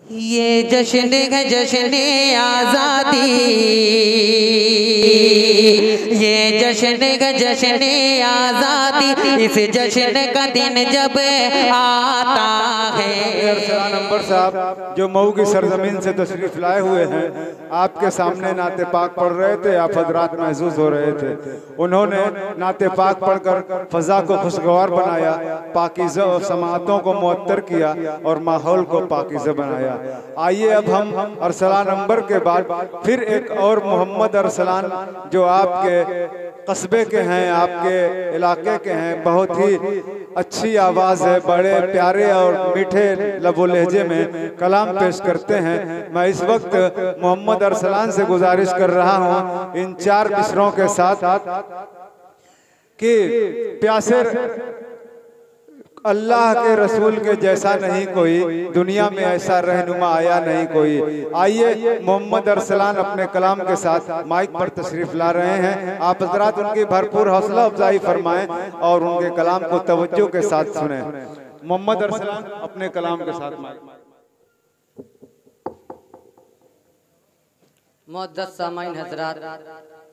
ये जश्न है जश्न आज़ादी, ये जश्न है जश्न आज़ादी, इस जश्न का दिन जब आता है। नंबर साहब जो मऊ की सरजमीन से तशरीफ लाए हुए हैं, आपके सामने नाते पाक पढ़ रहे थे, आप हजरात महसूस हो रहे थे। उन्होंने नाते पाक पढ़कर फजा को खुशगवार बनाया, पाकीज़ा और समातों को मुअत्तर किया और माहौल को पाकीज़ा बनाया। आइए अब हम अरसलान नंबर के बाद फिर एक और मोहम्मद अरसलान जो आपके कस्बे के हैं, आपके इलाके के हैं, बहुत ही अच्छी आवाज़ है, बड़े प्यारे और मीठे लबो लहजे में कलाम पेश करते हैं। मैं इस वक्त मोहम्मद अरसलान से गुजारिश कर रहा हूँ इन चार मिसरों के साथ कि प्यासे अल्लाह के रसूल के जैसा नहीं कोई, दुनिया में ऐसा रहनुमा आया नहीं कोई। आइए मोहम्मद अरसलान अपने कलाम के साथ माइक पर तशरीफ ला रहे हैं। आप हजरात उनकी भरपूर हौसला अफजाई फरमाएं और उनके कलाम को तवज्जो के साथ सुने। मोहम्मद अरसलान अपने कलाम के साथ माइक। मुअज़्ज़ज़ सामाईन हजरात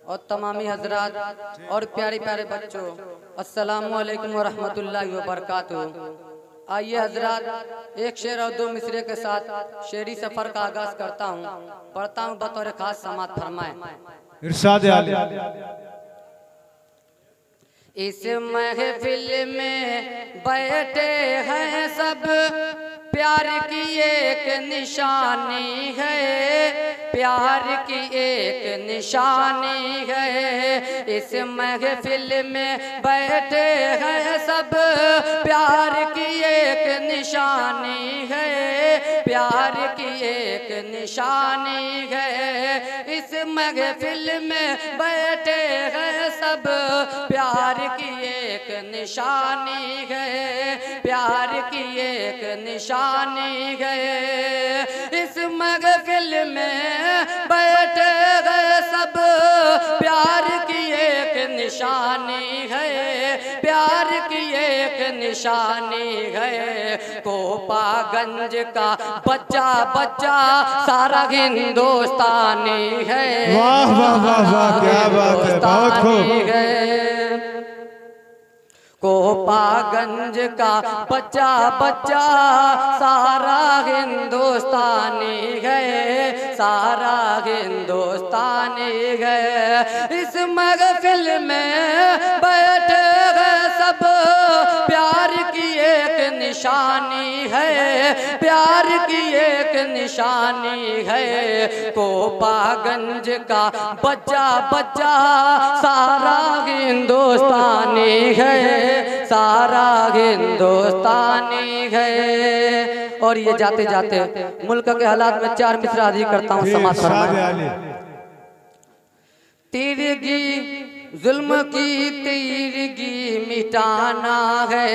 और तमामी हजरात और प्यारे प्यारे बच्चों, अस्सलामु अलैकुम व रहमतुल्लाहि व बरकातुहू। आइए हजरात एक शेर और दो मिसरे के साथ शेरी सफर का आगाज करता हूँ, पढ़ता हूँ, बतौर खास समात फरमाए। इरशाद आले। इस महफिल में बैठे हैं सब, प्यार की एक निशानी है, प्यार की एक निशानी है। इस महफिल में बैठे हैं सब, प्यार की एक निशानी है, प्यार की एक निशानी है। इस महफिल में बैठे हैं सब, प्यार की एक निशानी है, प्यार की एक निशानी है। इस महफिल में बैठे गए सब, प्यार की एक निशानी है, प्यार की एक निशानी है। कोपागंज का बच्चा बच्चा सारा हिंदुस्तानी है। वाह वाह वाह वाह, क्या बात है, बहुत खूब। कोपागंज का बच्चा बच्चा सारा हिंदुस्तानी है, सारा हिंदुस्तानी है। इस महफिल में बैठे गए सब, प्यार की एक निशानी है, प्यार की एक निशानी है। कोपागंज का बच्चा बच्चा सारा हिंदुस्तानी है, सारा हिंदुस्तानी है। और ये जाते जाते मुल्क के हालात में चार मिसरा अदा करता हूँ, समाज फरमाए। तिरगी जुल्म की तिरगी मिटाना है,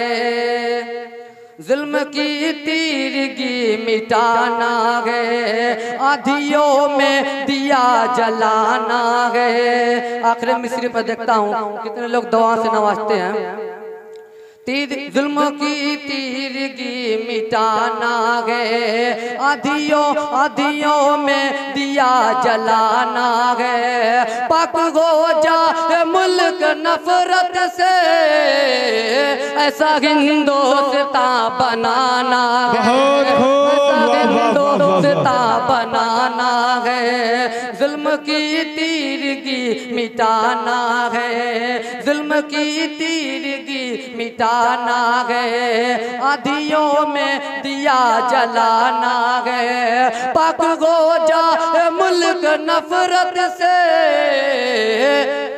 जुल्म की तिरगी मिटाना है, आधियों में दिया जलाना है। आखिरी मिसरे पर देखता हूँ कितने लोग दुआ से नवाजते हैं। जुल्म की तिरगी मिटाना है, आधियों आधियों में दिया जलाना है। पाक हो जा मुल्क नफरत से, ऐसा हिंदुस्तान बनाना है, ऐसा हिंदुस्तान बनाना है। जुल्म की तिरगी मिटाना है, जुल्म की तिरगी मिटाना है, आधियों में दिया जलाना है। पाक हो जा मुल्क नफरत से,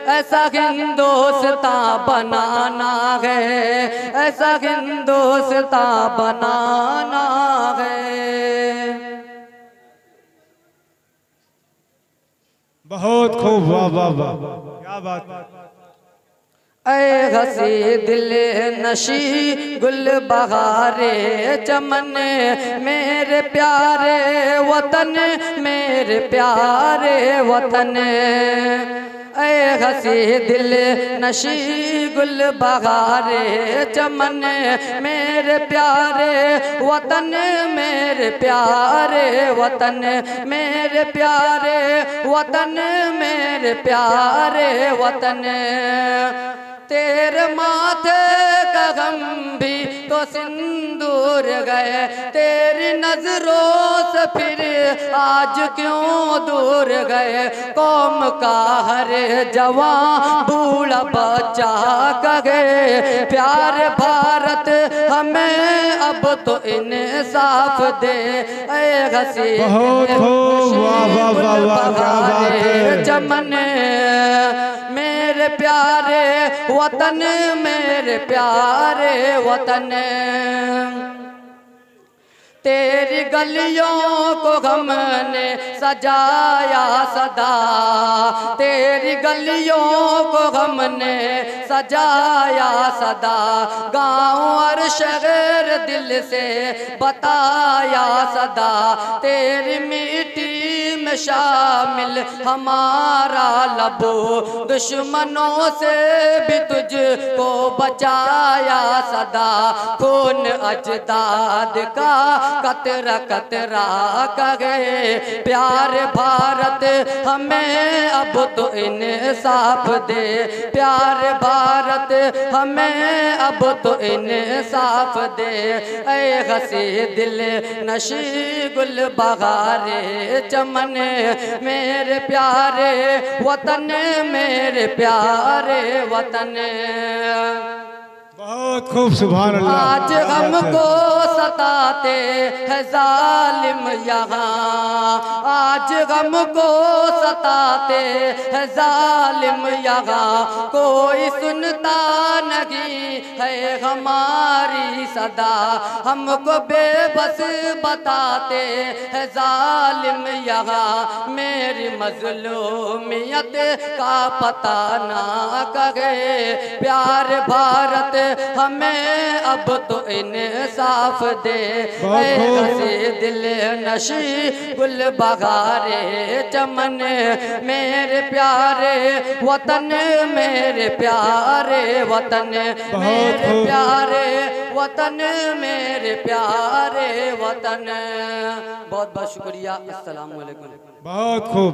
ऐसा हिंदुस्तान बनाना है, ऐसा हिंदुस्तान बनाना है। बहुत खूब, वाह वाह वाह, क्या बात। ऐ हसी दिल नशी गुल बहारे चमन, मेरे प्यारे वतन, मेरे प्यारे वतन। ऐ हसी दिल नशी गुल बहारे चमन मेरे प्यारे वतन, मेरे प्यारे वतन, मेरे प्यारे वतन, मेरे प्यारे वतन। तेरे माथे का गम भी तो सिंदूर गए, तेरी नजरों से फिर आज क्यों दूर गए। कौम का हर जवान बूढ़ा बच्चा कहे प्यार भारत हमें अब तो इंसाफ दे। ऐ हसी चमन मेरे प्यारे वतन, मेरे प्यारे वतन। तेरी गलियों को हमने सजाया सदा, तेरी गलियों को हमने सजाया सदा। गाँव और शहर दिल से बताया सदा, तेरी मिट्टी में शामिल हमारा लबो। दुश्मनों से भी तुझको बचाया सदा, खून अजदाद का कतरा कतरा कहे प्यार भारत हमें अब तो इंसाफ दे। प्यार भारत हमें अब तो इंसाफ दे। ऐ हसी दिल नशी गुल बहारे चमन मेरे प्यारे वतन, मेरे प्यारे वतन। बहुत खूब, सुभान अल्लाह। आज हमको सताते हैं जालिम यहाँ, आज हमको सताते हैं जालिम यहाँ। कोई सुनता नहीं है हमारी सदा, हमको बेबस बताते हैं जालिम यहाँ। मेरी मजलूमियत का पता ना कहे प्यार भारत हमें अब तो इंसाफ दे। हसी दिल नशी गुल बहारे चमन मेरे प्यारे वतन, मेरे प्यारे वतन, मेरे प्यारे वतन, मेरे प्यारे वतन। बहुत बहुत शुक्रिया। अस्सलाम वालेकुम। बहुत खूब।